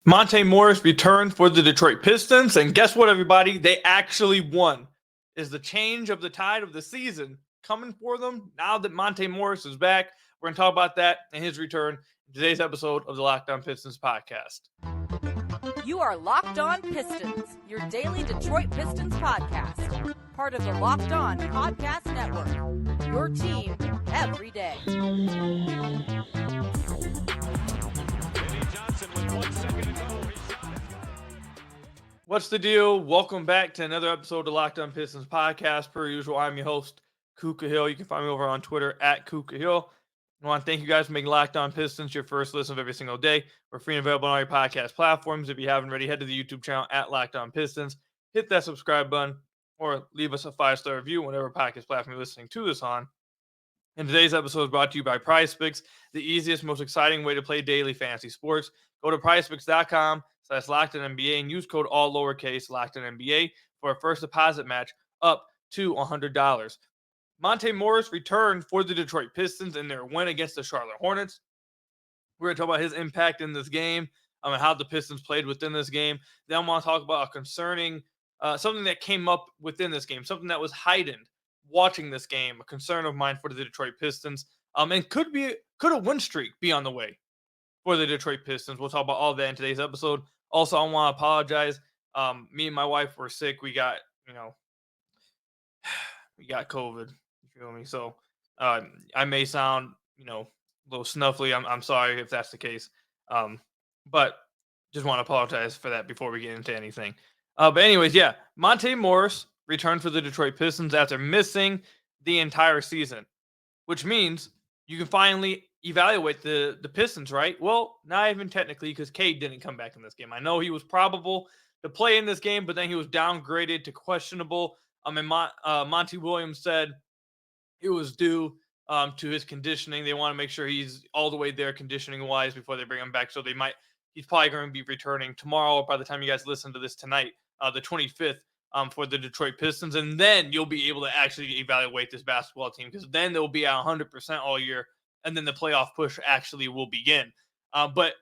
Monte Morris returned for the Detroit Pistons, and guess what, everybody? They actually won. Is the change of the tide of the season coming for them now that Monte Morris is back? We're going to talk about that and his return in today's episode of the Locked On Pistons podcast. You are Locked On Pistons, your daily Detroit Pistons podcast. Part of the Locked On Podcast Network, your team every day. What's the deal? Welcome back to another episode of the Locked On Pistons podcast. Per usual, I'm your host, Kuka Hill. You can find me over on Twitter at Kuka Hill. I want to thank you guys for making Locked On Pistons your first listen of every single day. We're free and available on all your podcast platforms. If you haven't already, head to the YouTube channel at Locked On Pistons. Hit that subscribe button or leave us a 5-star review whatever podcast platform you're listening to this on. And today's episode is brought to you by PrizePicks, the easiest, most exciting way to play daily fantasy sports. Go to PrizePicks.com/LockedOnNBA and use code all lowercase LockedOnNBA for a first deposit match up to $100. Monte Morris returned for the Detroit Pistons in their win against the Charlotte Hornets. We're going to talk about his impact in this game and how the Pistons played within this game. Then I want to talk about a concerning something that came up within this game, something that was heightened watching this game, a concern of mine for the Detroit Pistons, and could a win streak be on the way for the Detroit Pistons. We'll talk about all that in today's episode. Also, I want to apologize. Me and my wife were sick. We got COVID. You feel me? So I may sound, a little snuffly. I'm sorry if that's the case. But just want to apologize for that before we get into anything. But anyways, yeah, Monte Morris returned for the Detroit Pistons after missing the entire season, which means you can finally evaluate the Pistons, right? Well, not even technically, because Cade didn't come back in this game. I know he was probable to play in this game, but then he was downgraded to questionable. Monty Williams said it was due to his conditioning. They want to make sure he's all the way there conditioning-wise before they bring him back. So he's probably going to be returning tomorrow, by the time you guys listen to this tonight, the 25th, for the Detroit Pistons. And then you'll be able to actually evaluate this basketball team, because then they'll be at 100% all year, and then the playoff push actually will begin. But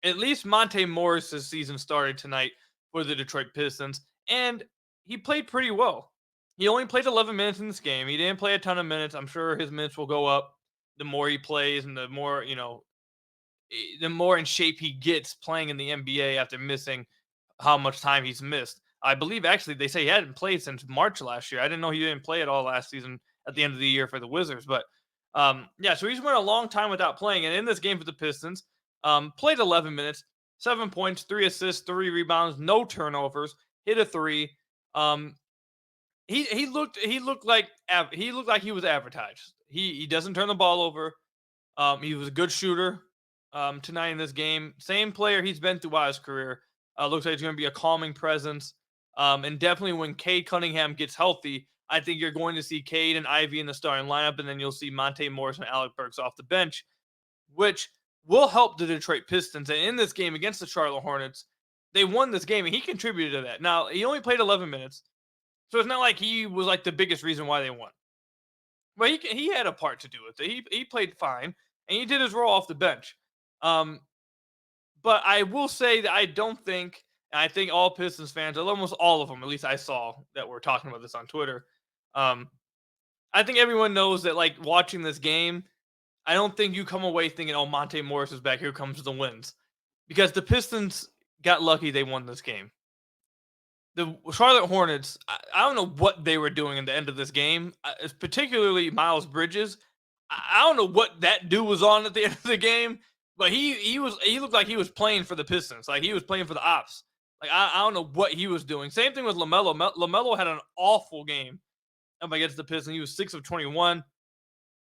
at least Monte Morris' season started tonight for the Detroit Pistons, and he played pretty well. He only played 11 minutes in this game. He didn't play a ton of minutes. I'm sure his minutes will go up the more he plays and the more in shape he gets playing in the NBA after missing how much time he's missed. I believe, actually, they say he hadn't played since March last year. I didn't know he didn't play at all last season at the end of the year for the Wizards. But, so he's went a long time without playing. And in this game for the Pistons, played 11 minutes, 7 points, 3 assists, 3 rebounds, no turnovers, hit a 3. He looked like he was advertised. He doesn't turn the ball over. He was a good shooter tonight in this game. Same player he's been throughout his career. Looks like he's going to be a calming presence. And definitely when Cade Cunningham gets healthy, I think you're going to see Cade and Ivy in the starting lineup, and then you'll see Monte Morris and Alec Burks off the bench, which will help the Detroit Pistons. And in this game against the Charlotte Hornets, they won this game, and he contributed to that. Now, he only played 11 minutes, so it's not like he was like the biggest reason why they won. But he had a part to do with it. He played fine, and he did his role off the bench. But I will say that I think all Pistons fans, almost all of them, at least I saw that were talking about this on Twitter. I think everyone knows that, like, watching this game, I don't think you come away thinking, oh, Monte Morris is back, here comes the wins. Because the Pistons got lucky they won this game. The Charlotte Hornets, I don't know what they were doing at the end of this game, particularly Miles Bridges. I don't know what that dude was on at the end of the game, but he looked like he was playing for the Pistons, like he was playing for the Ops. Like I don't know what he was doing. Same thing with LaMelo. LaMelo had an awful game up against the Pistons. He was 6 of 21.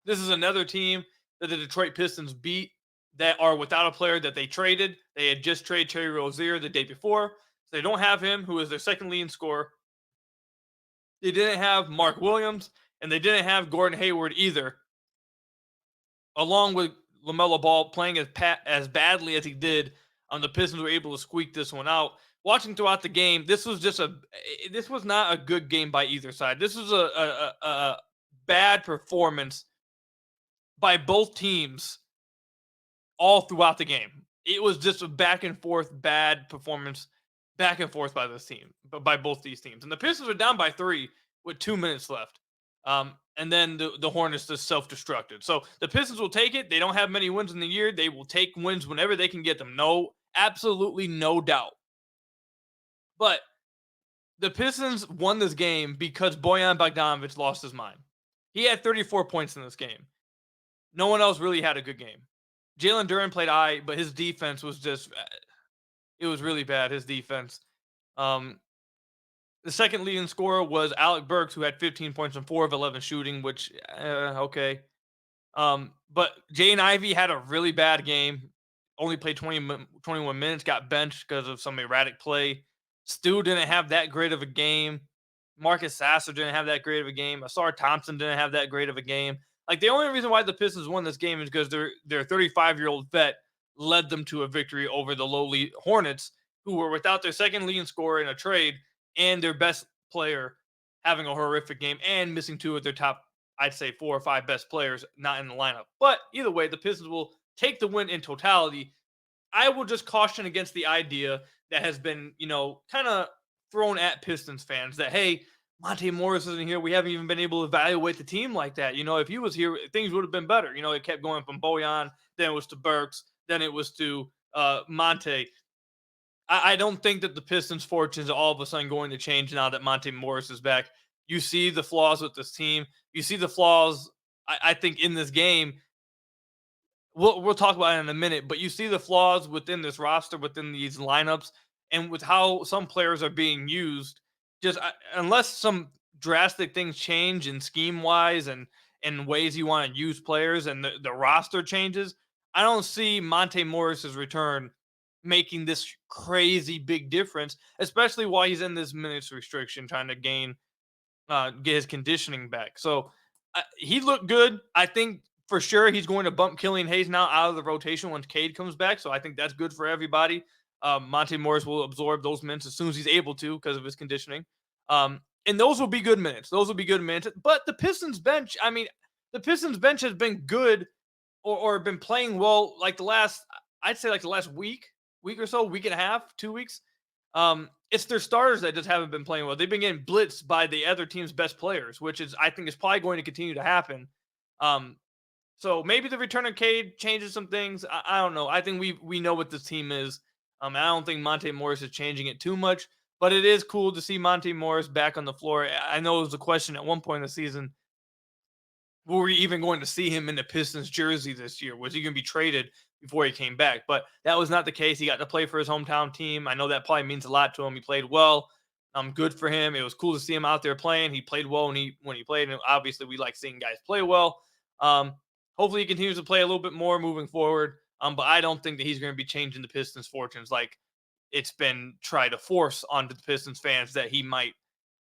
This is another team that the Detroit Pistons beat that are without a player that they traded. They had just traded Terry Rozier the day before. So they don't have him, who is their second leading scorer. They didn't have Mark Williams, and they didn't have Gordon Hayward either. Along with LaMelo Ball playing as badly as he did, the Pistons were able to squeak this one out. Watching throughout the game, this was not a good game by either side. This was a bad performance by both teams all throughout the game. It was just a back and forth bad performance, back and forth by this team, but by both these teams. And the Pistons were down by 3 with 2 minutes left. And then the Hornets just self-destructed. So the Pistons will take it. They don't have many wins in the year. They will take wins whenever they can get them. No, absolutely no doubt. But the Pistons won this game because Bojan Bogdanovic lost his mind. He had 34 points in this game. No one else really had a good game. Jalen Duren played but his defense was just, it was really bad, his defense. The second leading scorer was Alec Burks, who had 15 points and 4 of 11 shooting, which, okay. But Jaden Ivey had a really bad game. Only played 21 minutes, got benched because of some erratic play. Stu didn't have that great of a game. Marcus Sasser didn't have that great of a game. Ausar Thompson didn't have that great of a game. Like, the only reason why the Pistons won this game is because their 35-year-old vet led them to a victory over the lowly Hornets, who were without their second leading scorer in a trade and their best player having a horrific game and missing 2 of their top, I'd say, 4 or 5 best players not in the lineup. But either way, the Pistons will take the win in totality. I will just caution against the idea that has been, kind of thrown at Pistons fans that, hey, Monte Morris isn't here. We haven't even been able to evaluate the team like that. If he was here, things would have been better. It kept going from Bojan, then it was to Burks, then it was to Monte. I don't think that the Pistons' fortunes are all of a sudden going to change now that Monte Morris is back. You see the flaws with this team. You see the flaws, I think, in this game. We'll talk about it in a minute, but you see the flaws within this roster, within these lineups, and with how some players are being used. Just unless some drastic things change in scheme-wise and ways you want to use players and the roster changes, I don't see Monte Morris's return making this crazy big difference, especially while he's in this minutes restriction trying to get his conditioning back. So he looked good. I think for sure he's going to bump Killian Hayes now out of the rotation once Cade comes back. So I think that's good for everybody. Monte Morris will absorb those minutes as soon as he's able to because of his conditioning. And those will be good minutes. But the Pistons bench, has been good or been playing well like the last week or so, week and a half, 2 weeks. It's their starters that just haven't been playing well. They've been getting blitzed by the other team's best players, which I think is probably going to continue to happen. So maybe the return of Cade changes some things. I don't know. I think we know what this team is. I don't think Monte Morris is changing it too much, but it is cool to see Monte Morris back on the floor. I know it was a question at one point in the season, were we even going to see him in the Pistons jersey this year? Was he going to be traded before he came back? But that was not the case. He got to play for his hometown team. I know that probably means a lot to him. He played well. Good for him. It was cool to see him out there playing. He played well when he played, and obviously we like seeing guys play well. Hopefully he continues to play a little bit more moving forward. But I don't think that he's going to be changing the Pistons' fortunes like it's been tried to force onto the Pistons fans that he might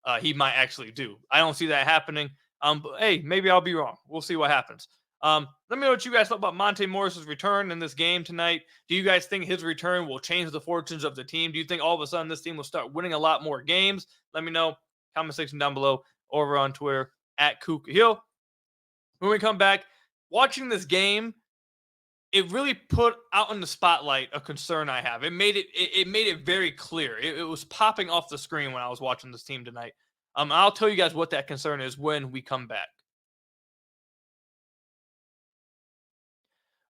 actually do. I don't see that happening. But hey, maybe I'll be wrong. We'll see what happens. Let me know what you guys thought about Monte Morris's return in this game tonight. Do you guys think his return will change the fortunes of the team? Do you think all of a sudden this team will start winning a lot more games? Let me know. Comment section down below, over on Twitter at Kuka Hill. When we come back, watching this game, it really put out in the spotlight a concern I have. It made it very clear. It was popping off the screen when I was watching this team tonight. I'll tell you guys what that concern is when we come back.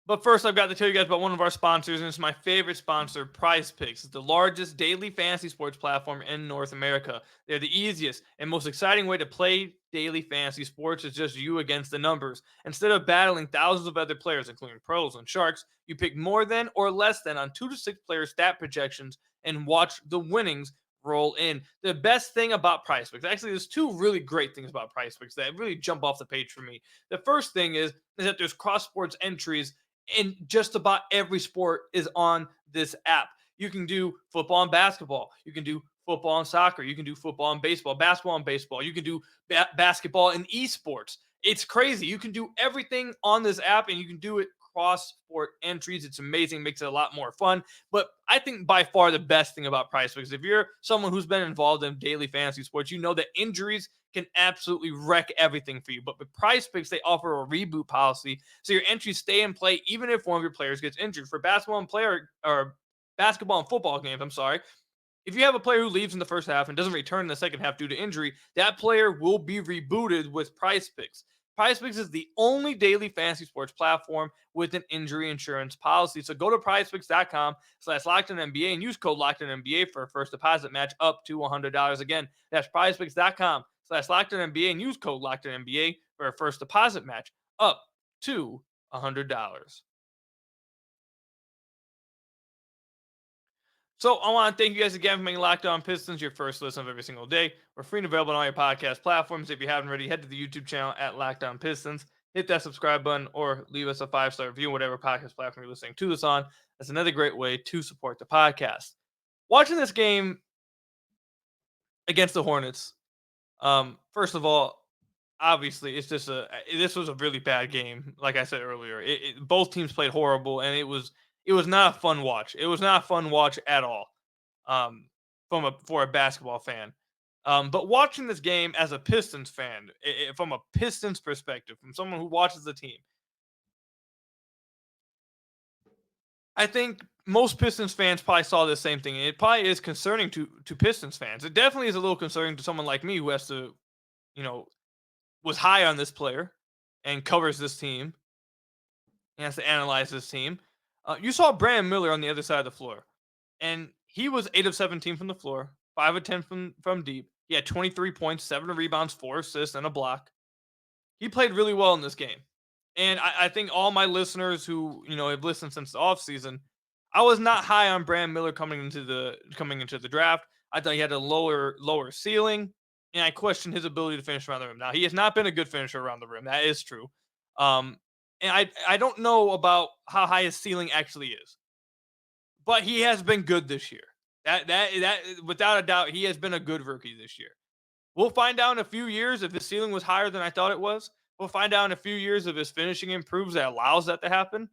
But first, I've got to tell you guys about one of our sponsors, and it's my favorite sponsor, PrizePicks. It's the largest daily fantasy sports platform in North America. They're the easiest and most exciting way to play daily fantasy sports. It's just you against the numbers. Instead of battling thousands of other players, including pros and sharks, you pick more than or less than on 2 to 6 player stat projections and watch the winnings roll in. The best thing about PrizePicks, actually, there's 2 really great things about PrizePicks that really jump off the page for me. The first thing is that there's cross-sports entries, and just about every sport is on this app. You can do football and basketball. You can do football and soccer. You can do football and baseball, basketball and baseball. You can do basketball and esports. It's crazy. You can do everything on this app, and you can do it cross-sport entries. It's amazing, makes it a lot more fun. But I think by far the best thing about PrizePicks, if you're someone who's been involved in daily fantasy sports, you know that injuries can absolutely wreck everything for you. But with PrizePicks, they offer a reboot policy, so your entries stay in play even if one of your players gets injured. For basketball and football games, I'm sorry. If you have a player who leaves in the first half and doesn't return in the second half due to injury, that player will be rebooted with PrizePicks. PrizePicks is the only daily fantasy sports platform with an injury insurance policy. So go to prizepicks.com/LockedOnNBA and use code LockedOnNBA for a first deposit match up to $100. Again, that's prizepicks.com/LockedOnNBA and use code LockedOnNBA for a first deposit match up to $100. So I want to thank you guys again for making Locked On Pistons your first listen of every single day. We're free and available on all your podcast platforms. If you haven't already, head to the YouTube channel at Locked On Pistons. Hit that subscribe button or leave us a 5-star review, whatever podcast platform you're listening to this on. That's another great way to support the podcast. Watching this game against the Hornets, first of all, obviously it's just this was a really bad game. Like I said earlier, both teams played horrible, and it was not a fun watch. It was not a fun watch at all, for a basketball fan. But watching this game as a Pistons fan, from a Pistons perspective, from someone who watches the team, I think most Pistons fans probably saw the same thing. It probably is concerning to Pistons fans. It definitely is a little concerning to someone like me who has to, was high on this player and covers this team and has to analyze this team. You saw Brandon Miller on the other side of the floor, and he was 8 of 17 from the floor, 5 of 10 from deep. He had 23 points, 7 rebounds, 4 assists, and a block. He played really well in this game. And I think all my listeners who have listened since the offseason, I was not high on Brandon Miller coming into the draft. I thought he had a lower ceiling, and I questioned his ability to finish around the rim. Now, he has not been a good finisher around the rim. That is true. And I don't know about how high his ceiling actually is, but he has been good this year. That without a doubt, he has been a good rookie this year. We'll find out in a few years if his ceiling was higher than I thought it was. We'll find out in a few years if his finishing improves that allows that to happen.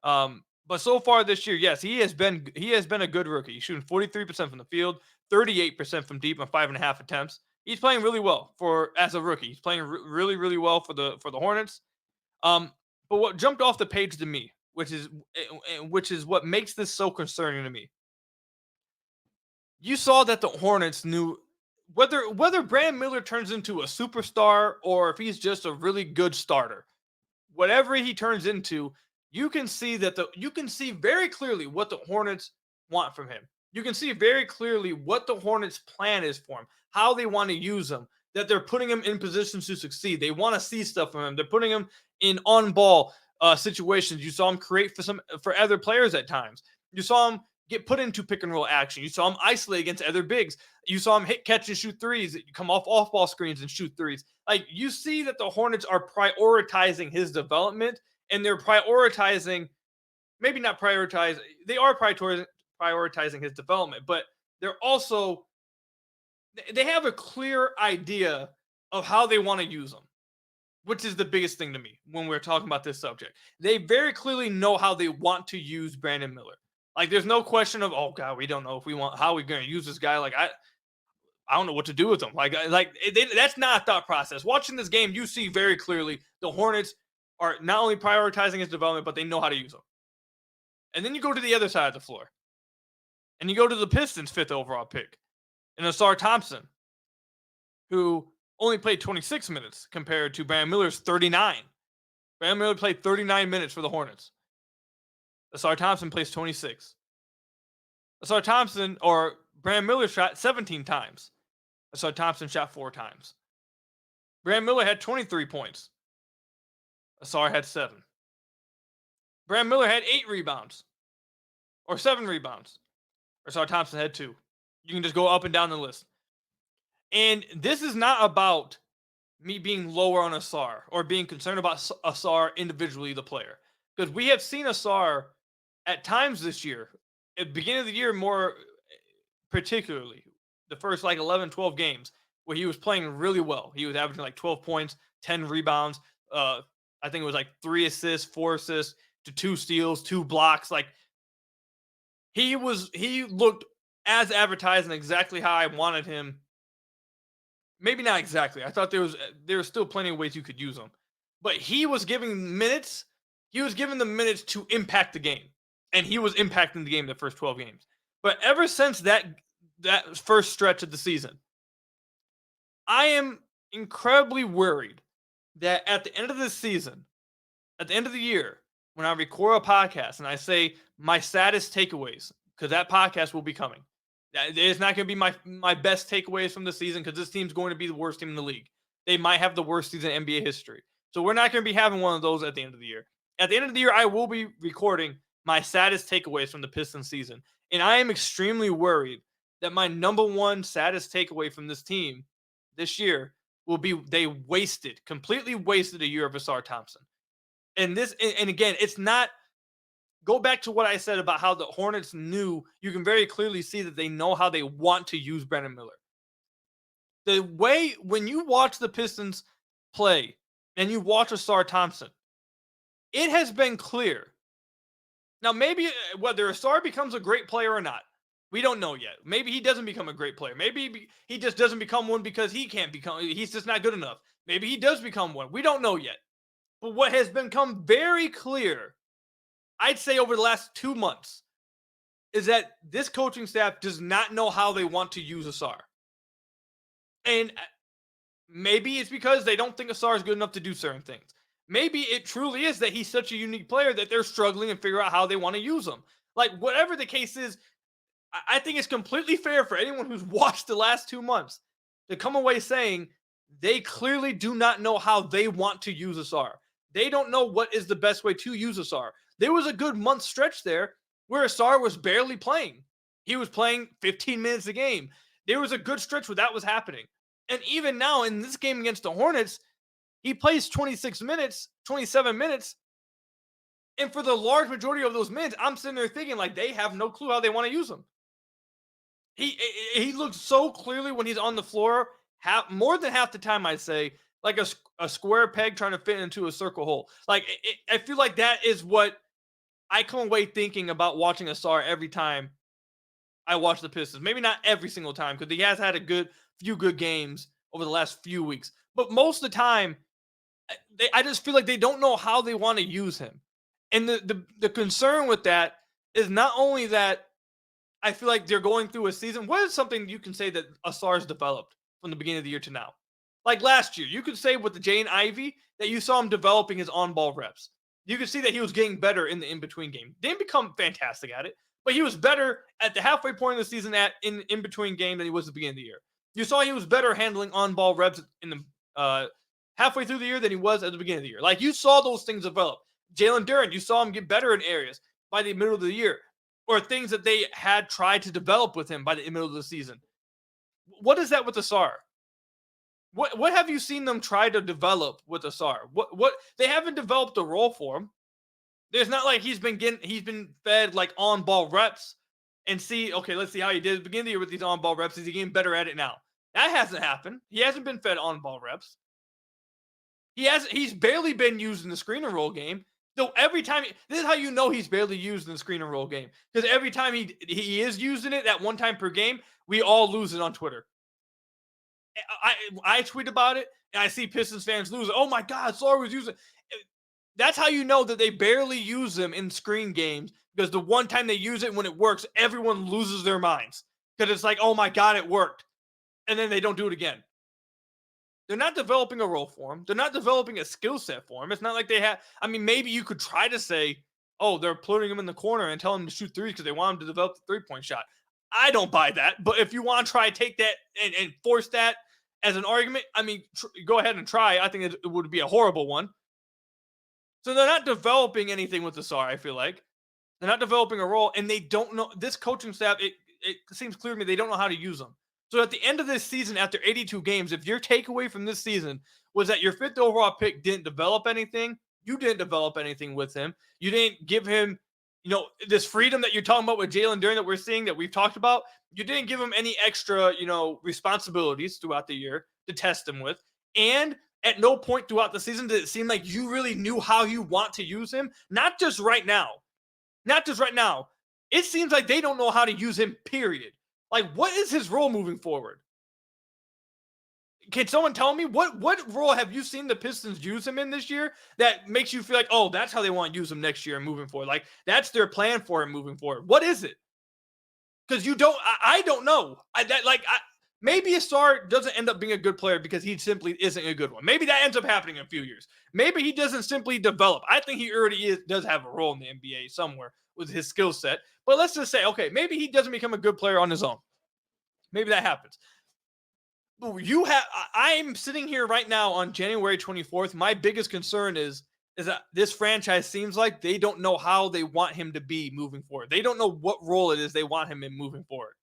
But so far this year, yes, he has been a good rookie. He's shooting 43% from the field, 38% from deep on 5.5 attempts. He's playing really well as a rookie. He's playing really, really well for the Hornets. But what jumped off the page to me, which is what makes this so concerning to me. You saw that the Hornets knew whether Brandon Miller turns into a superstar or if he's just a really good starter. Whatever he turns into, you can see very clearly what the Hornets want from him. You can see very clearly what the Hornets' plan is for him, how they want to use him, that they're putting him in positions to succeed. They want to see stuff from him. They're putting him in on-ball situations. You saw him create for other players at times. You saw him get put into pick and roll action. You saw him isolate against other bigs. You saw him hit, catch, and shoot threes. You come off ball screens and shoot threes. Like, you see that the Hornets are prioritizing his development, and they're prioritizing, maybe not prioritize, they are prioritizing his development, but they have a clear idea of how they want to use him, which is the biggest thing to me when we're talking about this subject. They very clearly know how they want to use Brandon Miller. Like, there's no question of, oh God, we don't know how we're going to use this guy. Like, I don't know what to do with him. That's not a thought process. Watching this game, you see very clearly the Hornets are not only prioritizing his development, but they know how to use him. And then you go to the other side of the floor, and you go to the Pistons' 5th overall pick, and Ausar Thompson, who only played 26 minutes compared to Brandon Miller's 39. Brandon Miller played 39 minutes for the Hornets. Ausar Thompson plays 26. Brandon Miller shot 17 times. Ausar Thompson shot 4 times. Brandon Miller had 23 points. Ausar had 7. Brandon Miller had 8 rebounds. Or 7 rebounds. Ausar Thompson had 2. You can just go up and down the list. And this is not about me being lower on Ausar or being concerned about Ausar individually, the player. Because we have seen Ausar at times this year, at the beginning of the year more particularly, the first 11, 12 games, where he was playing really well. He was averaging 12 points, 10 rebounds. I I think it was like 3 assists, 4 assists to 2 steals, 2 blocks. Like he looked as advertised and exactly how I wanted him. Maybe not exactly. I thought there was still plenty of ways you could use him. But he was giving minutes. He was giving the minutes to impact the game. And he was impacting the game the first 12 games. But ever since that first stretch of the season, I am incredibly worried that at the end of this season, at the end of the year, when I record a podcast and I say my saddest takeaways, because that podcast will be coming. It's not going to be my best takeaways from the season because this team's going to be the worst team in the league. They might have the worst season in NBA history. So we're not going to be having one of those at the end of the year. At the end of the year, I will be recording my saddest takeaways from the Pistons season. And I am extremely worried that my number one saddest takeaway from this team this year will be they completely wasted a year of Ausar Thompson. And again, it's not. Go back to what I said about how the Hornets knew. You can very clearly see that they know how they want to use Brandon Miller. The way when you watch the Pistons play and you watch Ausar Thompson, it has been clear. Now, maybe whether Ausar becomes a great player or not, we don't know yet. Maybe he doesn't become a great player. Maybe he just doesn't become one because he's just not good enough. Maybe he does become one. We don't know yet. But what has become very clear, I'd say over the last 2 months, is that this coaching staff does not know how they want to use Ausar. And maybe it's because they don't think Ausar is good enough to do certain things. Maybe it truly is that he's such a unique player that they're struggling to figure out how they want to use him. Like, whatever the case is, I think it's completely fair for anyone who's watched the last 2 months to come away saying they clearly do not know how they want to use Ausar. They don't know what is the best way to use Ausar. There was a good month stretch there where Ausar was barely playing. He was playing 15 minutes a game. There was a good stretch where that was happening. And even now in this game against the Hornets, he plays 26 minutes, 27 minutes. And for the large majority of those minutes, I'm sitting there thinking like they have no clue how they want to use him. He looks so clearly when he's on the floor, more than half the time, I'd say, like a square peg trying to fit into a circle hole. Like, I feel like that is what I come away thinking about watching Ausar every time I watch the Pistons. Maybe not every single time, because he has had a few good games over the last few weeks. But most of the time, I just feel like they don't know how they want to use him. And the concern with that is not only that I feel like they're going through a season. What is something you can say that Ausar's developed from the beginning of the year to now? Like last year, you could say with the Jane Ivey that you saw him developing his on-ball reps. You could see that he was getting better in the in-between game. Didn't become fantastic at it, but he was better at the halfway point of the season in between game than he was at the beginning of the year. You saw he was better handling on-ball reps in the halfway through the year than he was at the beginning of the year. Like, you saw those things develop. Jalen Duren, you saw him get better in areas by the middle of the year, or things that they had tried to develop with him by the middle of the season. What is that with Ausar? What have you seen them try to develop with Ausar? What they haven't developed a role for him. There's not like he's been fed like on-ball reps and let's see how he did at the beginning of the year with these on-ball reps. Is he getting better at it now? That hasn't happened. He hasn't been fed on-ball reps. He's barely been used in the screen and roll game. So every time, this is how you know he's barely used in the screen and roll game. Because every time he is using it, that one time per game, we all lose it on Twitter. I tweet about it, and I see Pistons fans lose it. Oh my God, Ausar was using it. That's how you know that they barely use them in screen games, because the one time they use it when it works, everyone loses their minds. Because it's like, oh my God, it worked. And then they don't do it again. They're not developing a role for him. They're not developing a skill set for him. It's not like they have. I mean, maybe you could try to say, oh, they're putting him in the corner and tell him to shoot threes because they want him to develop the three-point shot. I don't buy that. But if you want to try to take that and force that as an argument, I mean, go ahead and try. I think it would be a horrible one. So they're not developing anything with Ausar, I feel like. They're not developing a role, and they don't know. This coaching staff, it seems clear to me they don't know how to use them. So at the end of this season, after 82 games, if your takeaway from this season was that your 5th overall pick didn't develop anything, you didn't develop anything with him. You didn't give him, this freedom that you're talking about with Jalen Duren that we're seeing, that we've talked about. You didn't give him any extra, responsibilities throughout the year to test him with. And At no point throughout the season did it seem like you really knew how you want to use him. Not just right now. Not just right now. It seems like they don't know how to use him, period. Like, what is his role moving forward? Can someone tell me what role have you seen the Pistons use him in this year that makes you feel like, oh, that's how they want to use him next year and moving forward? Like, that's their plan for him moving forward. What is it? Because you don't, I don't know. Maybe Ausar doesn't end up being a good player because he simply isn't a good one. Maybe that ends up happening in a few years. Maybe he doesn't simply develop. I think he already does have a role in the NBA somewhere with his skill set. But let's just say, okay, maybe he doesn't become a good player on his own. Maybe that happens. I'm sitting here right now on January 24th. My biggest concern is that this franchise seems like they don't know how they want him to be moving forward. They don't know what role it is they want him in moving forward.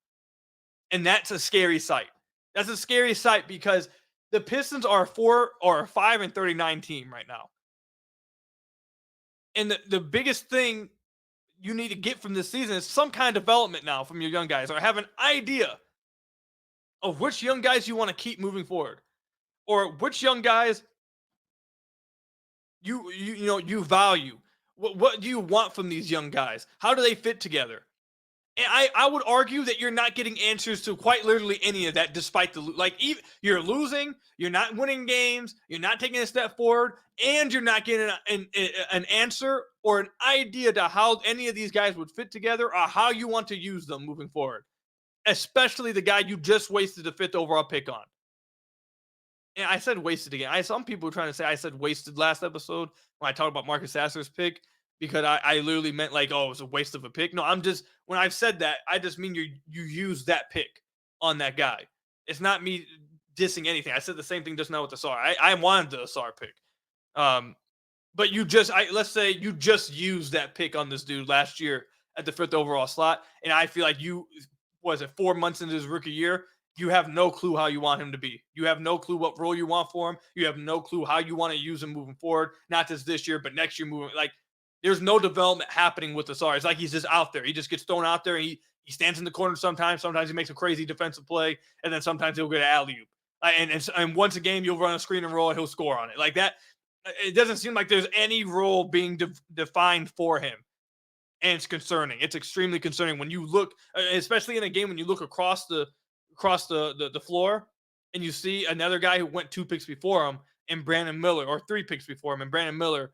And that's a scary sight. That's a scary sight because the Pistons are a 5-39 team right now. And the biggest thing you need to get from this season is some kind of development now from your young guys, or have an idea of which young guys you want to keep moving forward, or which young guys you value. What do you want from these young guys? How do they fit together? And I would argue that you're not getting answers to quite literally any of that, despite even you're losing, you're not winning games, you're not taking a step forward, and you're not getting an answer or an idea to how any of these guys would fit together or how you want to use them moving forward. Especially the guy you just wasted the 5th overall pick on. And I said wasted again. Some people were trying to say I said wasted last episode when I talked about Marcus Sasser's pick, because I literally meant like, oh, it was a waste of a pick. No, when I've said that, I just mean you use that pick on that guy. It's not me dissing anything. I said the same thing just now with Ausar. I wanted the Ausar pick. But let's say you just used that pick on this dude last year at the 5th overall slot. And I feel like 4 months into his rookie year, you have no clue how you want him to be. You have no clue what role you want for him. You have no clue how you want to use him moving forward. Not just this year, but next year moving. Like, there's no development happening with Ausar. It's like he's just out there. He just gets thrown out there. And he stands in the corner sometimes. Sometimes he makes a crazy defensive play, and then sometimes he'll get an alley-oop. And once a game, you'll run a screen and roll, and he'll score on it. Like that, it doesn't seem like there's any role being defined for him. And it's concerning. It's extremely concerning when you look, especially in a game when you look across the floor and you see another guy who went 2 picks before him and Brandon Miller, or 3 picks before him and Brandon Miller,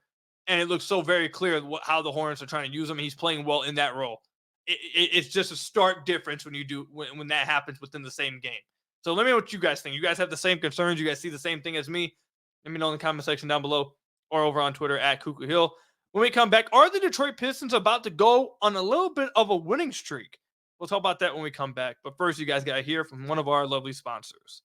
and it looks so very clear how the Hornets are trying to use him. He's playing well in that role. It's just a stark difference when that happens within the same game. So let me know what you guys think. You guys have the same concerns? You guys see the same thing as me? Let me know in the comment section down below or over on Twitter at Cuckoo Hill. When we come back, are the Detroit Pistons about to go on a little bit of a winning streak? We'll talk about that when we come back. But first, you guys got to hear from one of our lovely sponsors.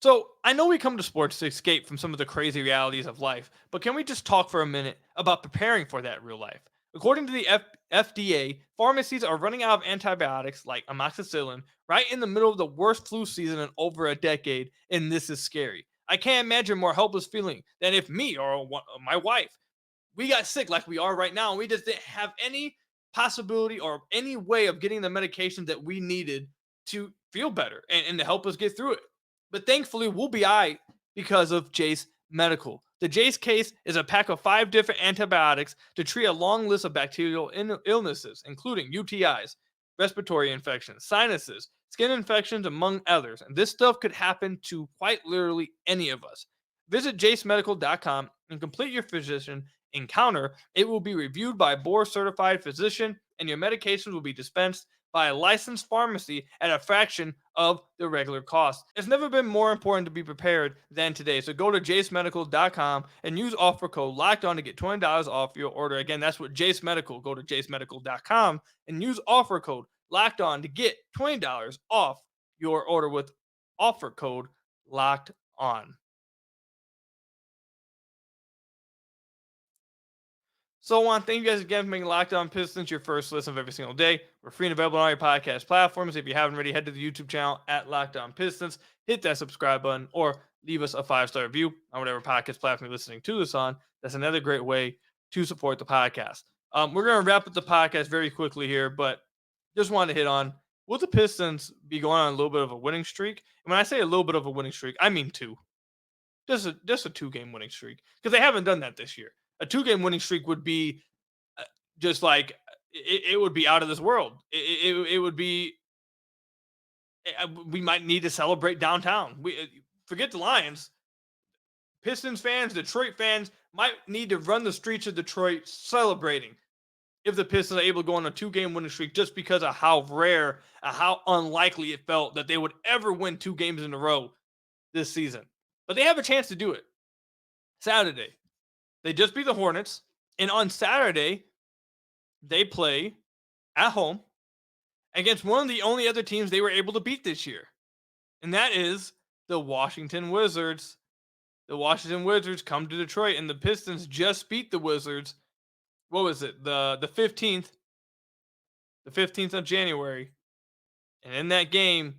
So I know we come to sports to escape from some of the crazy realities of life, but can we just talk for a minute about preparing for that real life? According to the FDA, pharmacies are running out of antibiotics like amoxicillin right in the middle of the worst flu season in over a decade, and this is scary. I can't imagine a more helpless feeling than if me or my wife, we got sick like we are right now, and we just didn't have any possibility or any way of getting the medication that we needed to feel better and to help us get through it. But thankfully, we'll be all right because of Jase Medical. The Jase case is a pack of 5 different antibiotics to treat a long list of bacterial illnesses, including UTIs, respiratory infections, sinuses, skin infections, among others. And this stuff could happen to quite literally any of us. Visit jasemedical.com and complete your physician encounter. It will be reviewed by a board-certified physician, and your medications will be dispensed by a licensed pharmacy at a fraction of the regular cost. It's never been more important to be prepared than today. So go to jasemedical.com and use offer code LOCKEDON to get $20 off your order. Again, that's what Jase Medical. Go to jasemedical.com and use offer code LOCKEDON to get $20 off your order with offer code LOCKEDON. So I want to thank you guys again for making Locked On Pistons your first listen of every single day. We're free and available on all your podcast platforms. If you haven't already, head to the YouTube channel at Locked On Pistons, hit that subscribe button, or leave us a 5-star review on whatever podcast platform you're listening to this on. That's another great way to support the podcast. We're going to wrap up the podcast very quickly here, but just wanted to hit on will the Pistons be going on a little bit of a winning streak? And when I say a little bit of a winning streak, I mean two. Just a 2-game winning streak, because they haven't done that this year. A 2-game winning streak would be just like it would be out of this world. It would be. We might need to celebrate downtown. We forget the Lions. Pistons fans, Detroit fans might need to run the streets of Detroit celebrating if the Pistons are able to go on a 2-game winning streak, just because of how rare and how unlikely it felt that they would ever win 2 games in a row this season. But they have a chance to do it. Saturday, they just beat the Hornets, and on Saturday, they play at home against one of the only other teams they were able to beat this year, and that is the Washington Wizards. The Washington Wizards come to Detroit, and the Pistons just beat the Wizards. What was it? The 15th of January. And in that game,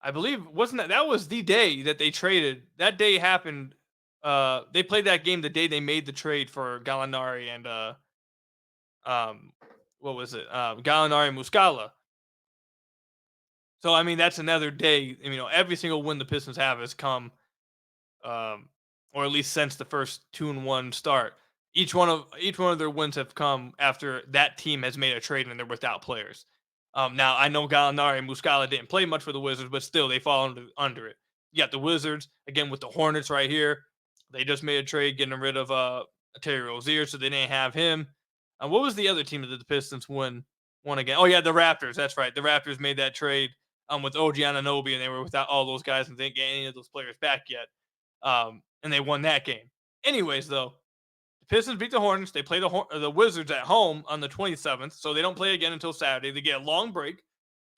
I believe, wasn't that was the day that they traded. That day happened. They played that game the day they made the trade for Gallinari and what was it? Gallinari and Muscala. So I mean, that's another day. You know, every single win the Pistons have has come, or at least since the first 2-1 start. Each one of their wins have come after that team has made a trade and they're without players. Now I know Gallinari and Muscala didn't play much for the Wizards, but still they fall under it. You got the Wizards again with the Hornets right here. They just made a trade getting rid of Terry Rozier, so they didn't have him. What was the other team that the Pistons won again? Oh yeah, the Raptors. That's right. The Raptors made that trade with OG Anunoby, and they were without all those guys and didn't get any of those players back yet. And they won that game. Anyways, though, the Pistons beat the Hornets. They play the Wizards at home on the 27th, so they don't play again until Saturday. They get a long break.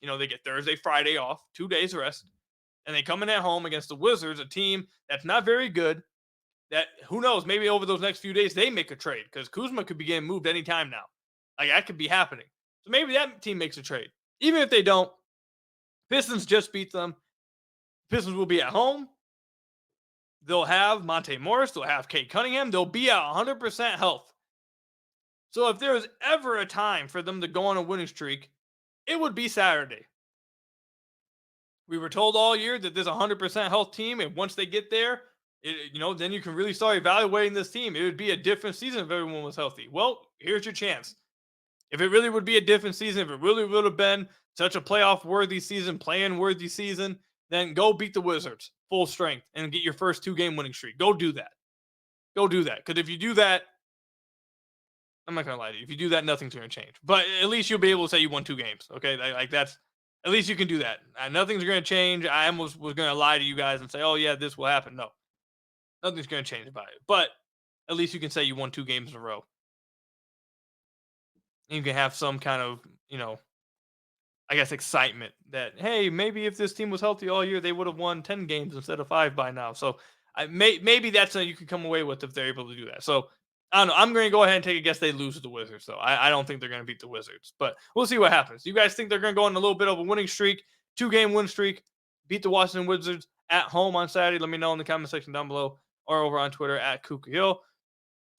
You know, they get Thursday, Friday off, 2 days rest, and they come in at home against the Wizards, a team that's not very good. That, who knows, maybe over those next few days they make a trade, because Kuzma could be getting moved anytime now. Like, that could be happening. So maybe that team makes a trade. Even if they don't, Pistons just beat them. Pistons will be at home. They'll have Monte Morris. They'll have Kate Cunningham. They'll be at 100% health. So if there was ever a time for them to go on a winning streak, it would be Saturday. We were told all year that there's a 100% health team, and once they get there, then you can really start evaluating this team. It would be a different season if everyone was healthy. Well, here's your chance. If it really would be a different season, if it really would have been such a playoff-worthy season, play-in-worthy season, then go beat the Wizards full strength and get your first 2-game winning streak. Go do that. Go do that. Because if you do that, I'm not going to lie to you. If you do that, nothing's going to change. But at least you'll be able to say you won 2 games. Okay? That's, at least you can do that. Nothing's going to change. I almost was going to lie to you guys and say, oh, yeah, this will happen. No. Nothing's going to change about it. But at least you can say you won 2 games in a row. And you can have some kind of, I guess, excitement that, hey, maybe if this team was healthy all year, they would have won 10 games instead of 5 by now. So maybe that's something you can come away with if they're able to do that. So I don't know. I'm going to go ahead and take a guess they lose to the Wizards, though. I don't think they're going to beat the Wizards. But we'll see what happens. You guys think they're going to go on a little bit of a winning streak, 2-game win streak, beat the Washington Wizards at home on Saturday? Let me know in the comment section down below or over on Twitter at KukaHill.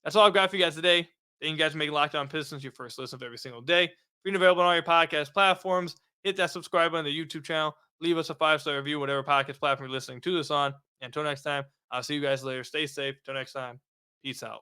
That's all I've got for you guys today. Thank you guys for making Locked On Pistons your first listen of every single day. Free and available on all your podcast platforms. Hit that subscribe button on the YouTube channel. Leave us a 5-star review, whatever podcast platform you're listening to this on. And until next time, I'll see you guys later. Stay safe. Until next time, peace out.